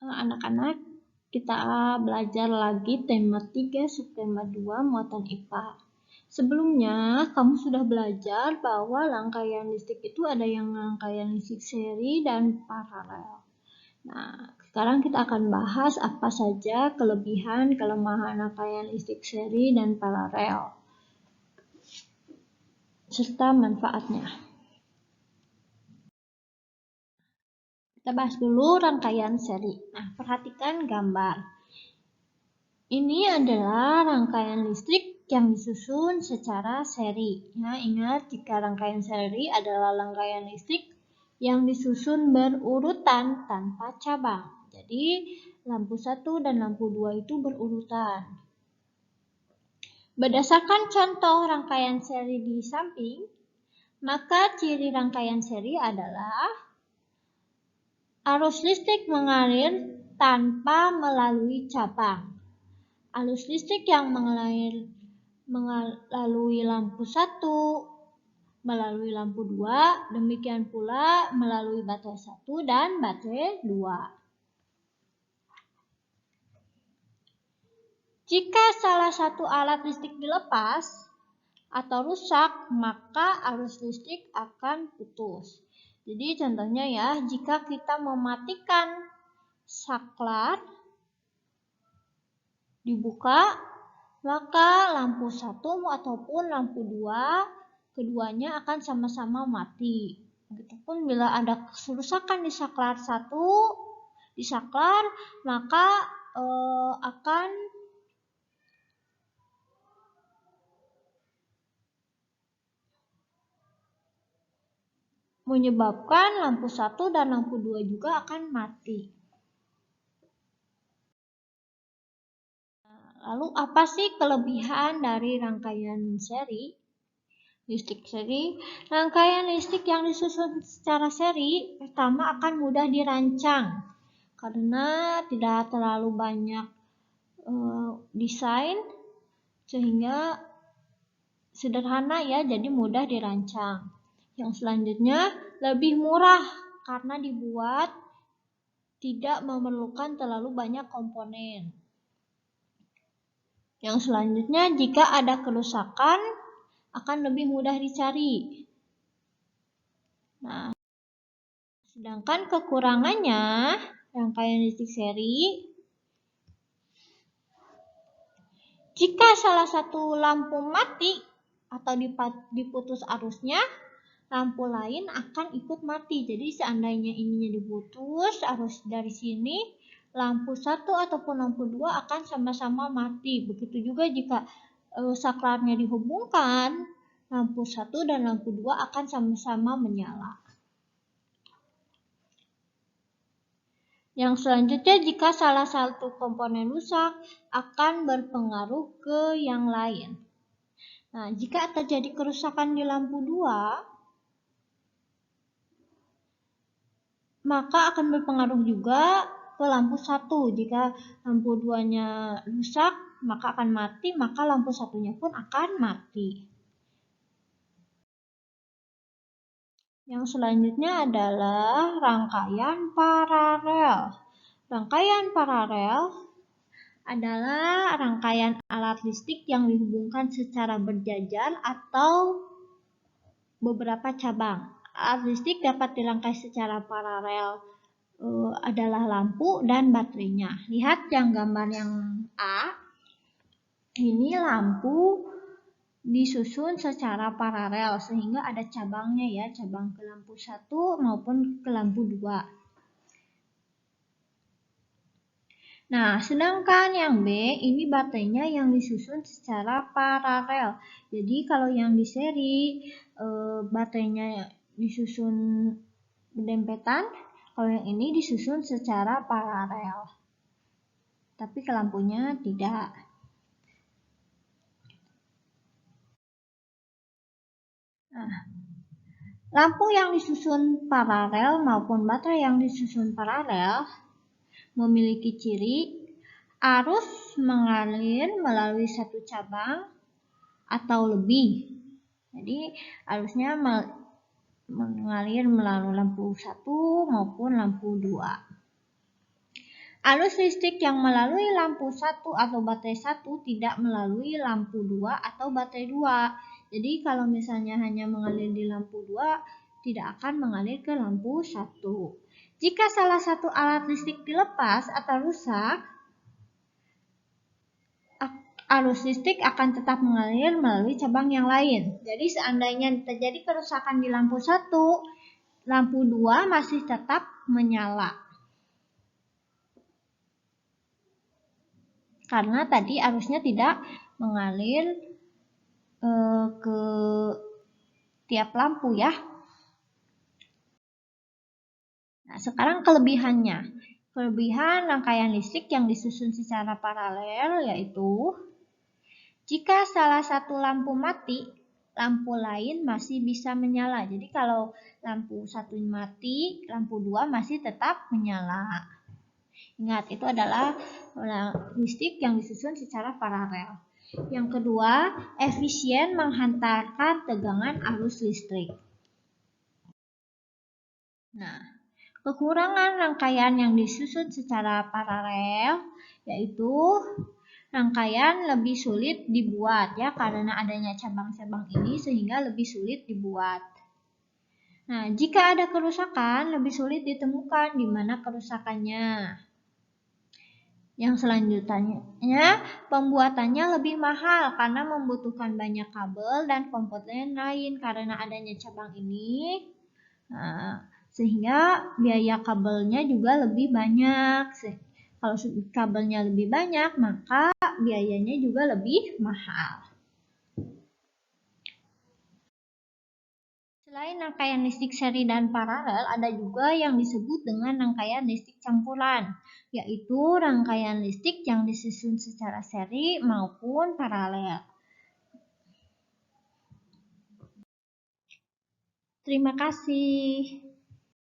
Anak-anak, kita belajar lagi tema 3 subtema 2 muatan IPA. Sebelumnya, kamu sudah belajar bahwa rangkaian listrik itu ada yang rangkaian listrik seri dan paralel. Nah, sekarang kita akan bahas apa saja kelebihan, kelemahan rangkaian listrik seri dan paralel, serta manfaatnya. Kita bahas dulu rangkaian seri. Nah, perhatikan gambar. Ini adalah rangkaian listrik yang disusun secara seri. Ya, ingat jika rangkaian seri adalah rangkaian listrik yang disusun berurutan tanpa cabang. Jadi, lampu 1 dan lampu 2 itu berurutan. Berdasarkan contoh rangkaian seri di samping, maka ciri rangkaian seri adalah arus listrik mengalir tanpa melalui cabang. Arus listrik yang melalui lampu 1, melalui lampu 2, demikian pula melalui baterai 1 dan baterai 2. Jika salah satu alat listrik dilepas atau rusak, maka arus listrik akan putus. Jadi contohnya ya, jika kita mematikan saklar dibuka, maka lampu 1 ataupun lampu 2 keduanya akan sama-sama mati. Begitupun bila ada kerusakan di saklar 1 maka akan menyebabkan lampu 1 dan lampu 2 juga akan mati. Lalu apa sih kelebihan dari rangkaian seri? Listrik seri, rangkaian listrik yang disusun secara seri pertama akan mudah dirancang karena tidak terlalu banyak desain sehingga sederhana ya, jadi mudah dirancang. Yang selanjutnya lebih murah karena dibuat tidak memerlukan terlalu banyak komponen. Yang selanjutnya jika ada kerusakan akan lebih mudah dicari. Nah, sedangkan kekurangannya rangkaian listrik seri, jika salah satu lampu mati atau diputus arusnya, lampu lain akan ikut mati. Jadi seandainya ininya diputus arus dari sini, lampu 1 ataupun lampu 2 akan sama-sama mati. Begitu juga jika saklarnya dihubungkan, lampu 1 dan lampu 2 akan sama-sama menyala. Yang selanjutnya, jika salah satu komponen rusak, akan berpengaruh ke yang lain. Nah, jika terjadi kerusakan di lampu 2, maka akan berpengaruh juga ke lampu 1. Jika lampu 2-nya rusak, maka akan mati, maka lampu 1-nya pun akan mati. Yang selanjutnya adalah rangkaian paralel. Rangkaian paralel adalah rangkaian alat listrik yang dihubungkan secara berjajar atau beberapa cabang. Alat listrik dapat dirangkai secara paralel adalah lampu dan baterainya. Lihat yang gambar yang A. Ini lampu disusun secara paralel sehingga ada cabangnya ya, cabang ke lampu 1 maupun ke lampu 2. Nah, sedangkan yang B ini baterainya yang disusun secara paralel. Jadi kalau yang di seri baterainya disusun berdempetan, kalau yang ini disusun secara paralel. Tapi ke lampunya tidak. Nah, lampu yang disusun paralel maupun baterai yang disusun paralel memiliki ciri arus mengalir melalui satu cabang atau lebih. Jadi arusnya mengalir melalui lampu 1 maupun lampu 2. Arus listrik yang melalui lampu 1 atau baterai 1 tidak melalui lampu 2 atau baterai 2. Jadi kalau misalnya hanya mengalir di lampu 2, tidak akan mengalir ke lampu 1. Jika salah satu alat listrik dilepas atau rusak, arus listrik akan tetap mengalir melalui cabang yang lain. Jadi seandainya terjadi kerusakan di lampu 1, lampu 2 masih tetap menyala. Karena tadi arusnya tidak mengalir ke tiap lampu ya. Nah, sekarang kelebihannya. Kelebihan rangkaian listrik yang disusun secara paralel yaitu jika salah satu lampu mati, lampu lain masih bisa menyala. Jadi kalau lampu satu mati, lampu 2 masih tetap menyala. Ingat, itu adalah listrik yang disusun secara paralel. Yang kedua, efisien menghantarkan tegangan arus listrik. Nah, kekurangan rangkaian yang disusun secara paralel yaitu rangkaian lebih sulit dibuat ya, karena adanya cabang-cabang ini sehingga lebih sulit dibuat. Nah, jika ada kerusakan lebih sulit ditemukan di mana kerusakannya. Yang selanjutnya, pembuatannya lebih mahal karena membutuhkan banyak kabel dan komponen lain. Karena adanya cabang ini, sehingga biaya kabelnya juga lebih banyak. Kalau kabelnya lebih banyak, maka biayanya juga lebih mahal. Selain rangkaian listrik seri dan paralel, ada juga yang disebut dengan rangkaian listrik campuran, yaitu rangkaian listrik yang disusun secara seri maupun paralel. Terima kasih.